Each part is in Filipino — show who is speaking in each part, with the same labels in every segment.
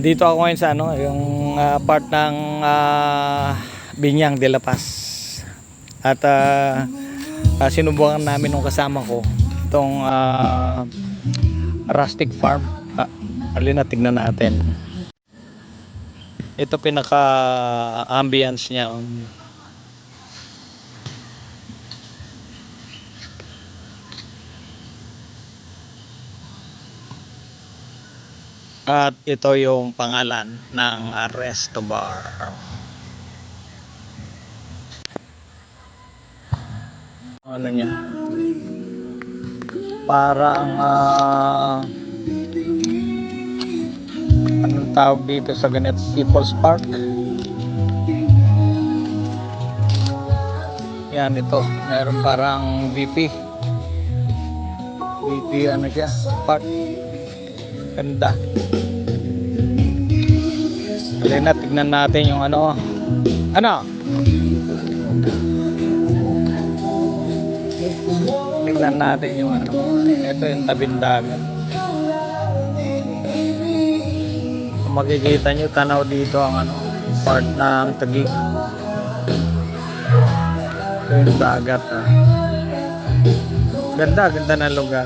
Speaker 1: Andito ako ngayon sa ano, yung part ng Binyang de la Paz. At sinubukan namin nung kasama ko itong rustic farm. Alin na, tignan natin. Ito pinaka ambience niya. At ito yung pangalan ng Resto Bar. Ano niya? Parang anong tawag dito sa ganit? People's Park. Yan ito. Meron parang VP ano siya? Park. Ganda. Halina, tignan natin yung ano. Tignan natin yung ano. Ito yung tabing dagat. Kung makikita nyo, tanaw dito ang ano, part ng Taguig. Ito yung dagat. Ganda ng lugar.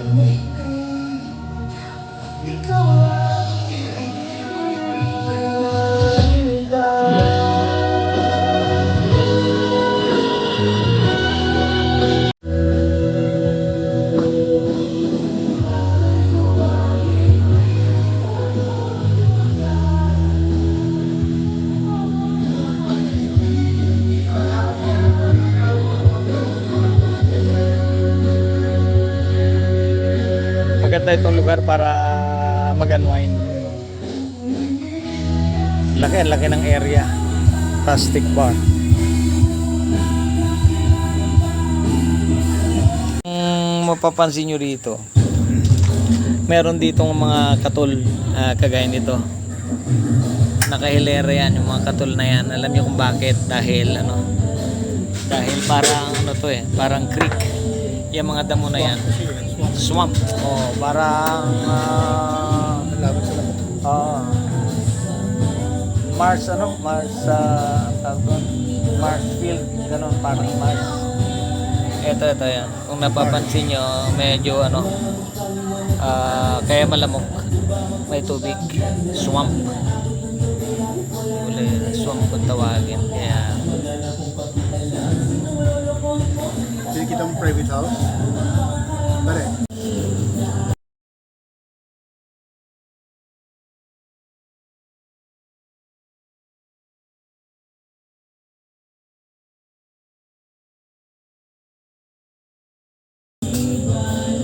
Speaker 1: Maganda itong lugar para mag-unwind. Laki ng area. Rustic bar. Mapapansin nyo rito, meron ditong mga katul kagaya nito. Nakahilera yan, yung mga katul na yan. Alam nyo kung bakit? Dahil parang ano to parang creek. Yung mga damo na yan, swamp. Parang Mars field, ganun, parang Mars. Ito yan. Kung napapansin nyo, medyo kaya malamok, may tubig, swamp. Swamp kung tawagin. Kaya
Speaker 2: hindi kita mong private house? Pare.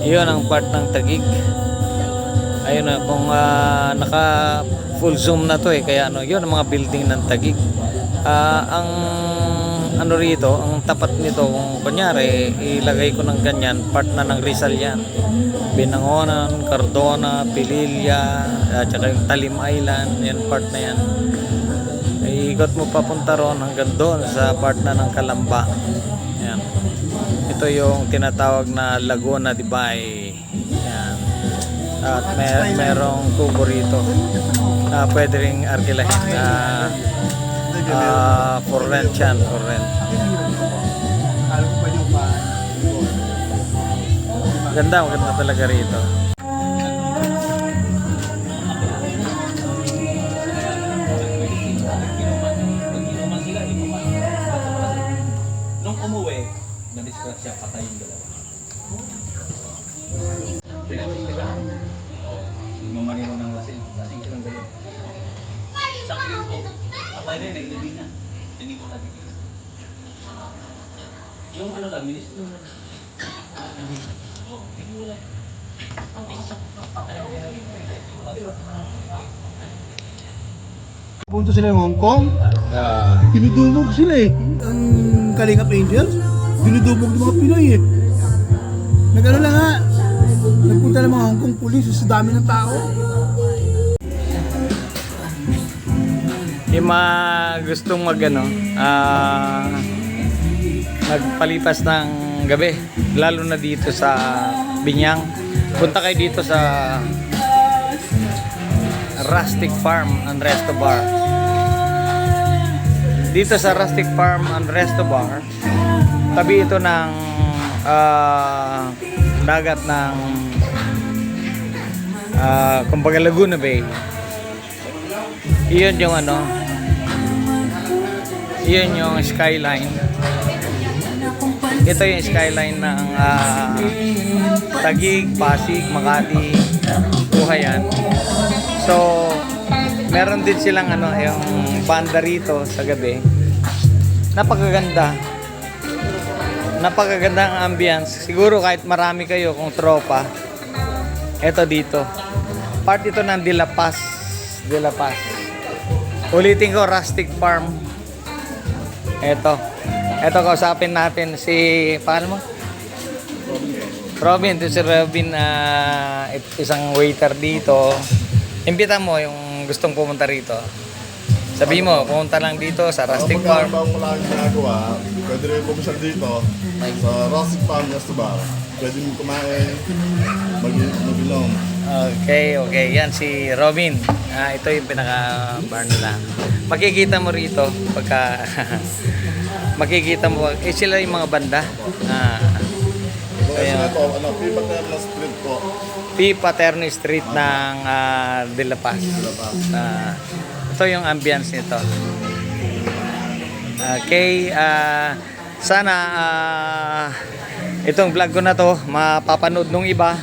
Speaker 1: yun ang part ng Taguig. Ayun na, kung naka full zoom na to kaya yun ang mga building ng Taguig. Ang ano rito, ang tapat nito, kung kunyari ilagay ko ng ganyan, part na ng Rizal yan. Binangonan, Cardona, Pililla, at saka yung Talim Island, yan part na yan. Ikot mo papunta ron hanggang doon sa part na ng Calamba. Yan. Ito yung tinatawag na Laguna de Bay. Yan. At merong tubo rito na pwede ring arkilahin for rent yan, for rent. Maganda talaga rito.
Speaker 3: Nung umuwi, na-discuss siya, patay yung dalawa. Mamaniro ng lasing silang dalawa. Sakit ko. Patay rin, naglibing na. Hindi ko lagi. Yung lang, ministro na. Hindi wala.
Speaker 2: Punto sila ng Hong Kong, dinudumog sila Ang Kalingap Angels, dinudumog ng mga Pinoy Nag-ano lang nagpunta ng mga Hong Kong police sa dami ng tao.
Speaker 1: Yung mga gustong magpalipas ng gabi, lalo na dito sa Binyang, punta kayo dito sa Rustic Farm and Resto Bar. Dito sa Rustic Farm and Resto Bar, tabi ito ng dagat ng kumbaga Laguna Bay. Iyon yung ano, iyon yung skyline. Ito yung skyline ng Taguig, Pasig, Makati, Buhayan. So meron din silang ano, yung banda rito sa gabi. Napakaganda. Napakaganda ang ambience. Siguro kahit marami kayo kung tropa. Ito dito. Part ito ng De La Paz. De La Paz. Ulitin ko, Rustic Farm. Ito. Ito, kausapin natin si, paano mo? Robin. Ito si Robin, isang waiter dito. Imbita mo yung gustong pumunta rito. Sabi mo, pumunta lang dito sa Rustic Farm.
Speaker 4: Kung wala kang ginagawa, pwede rin pumunta dito sa Rustic Farm Resto Bar. Pwede mo kumain, mag-ilong.
Speaker 1: Okay. Yan si Robin. Ito yung pinaka-bar nila. Makikita mo rito pagka makikita mo sila yung mga banda.
Speaker 4: Kasi ito, P. Paterno Street po.
Speaker 1: P. Paterno Street ng De La Paz. Ito yung ambience nito. Okay, sana itong vlog ko na to mapapanood nung iba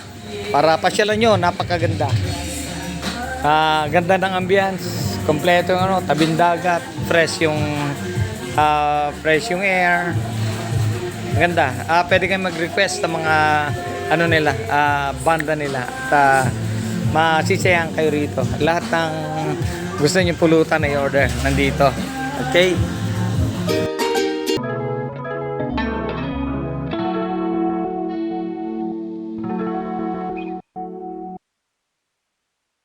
Speaker 1: para pasyalan nyo. Napakaganda. Ganda ng ambience, kompleto yung ano, tabing dagat, fresh yung air. Ganda. Pwede kayong mag-request sa mga ano nila, banda nila. At masisiyahan kayo rito. Lahat ng gusto niyo pulutan ay order nandito. Okay?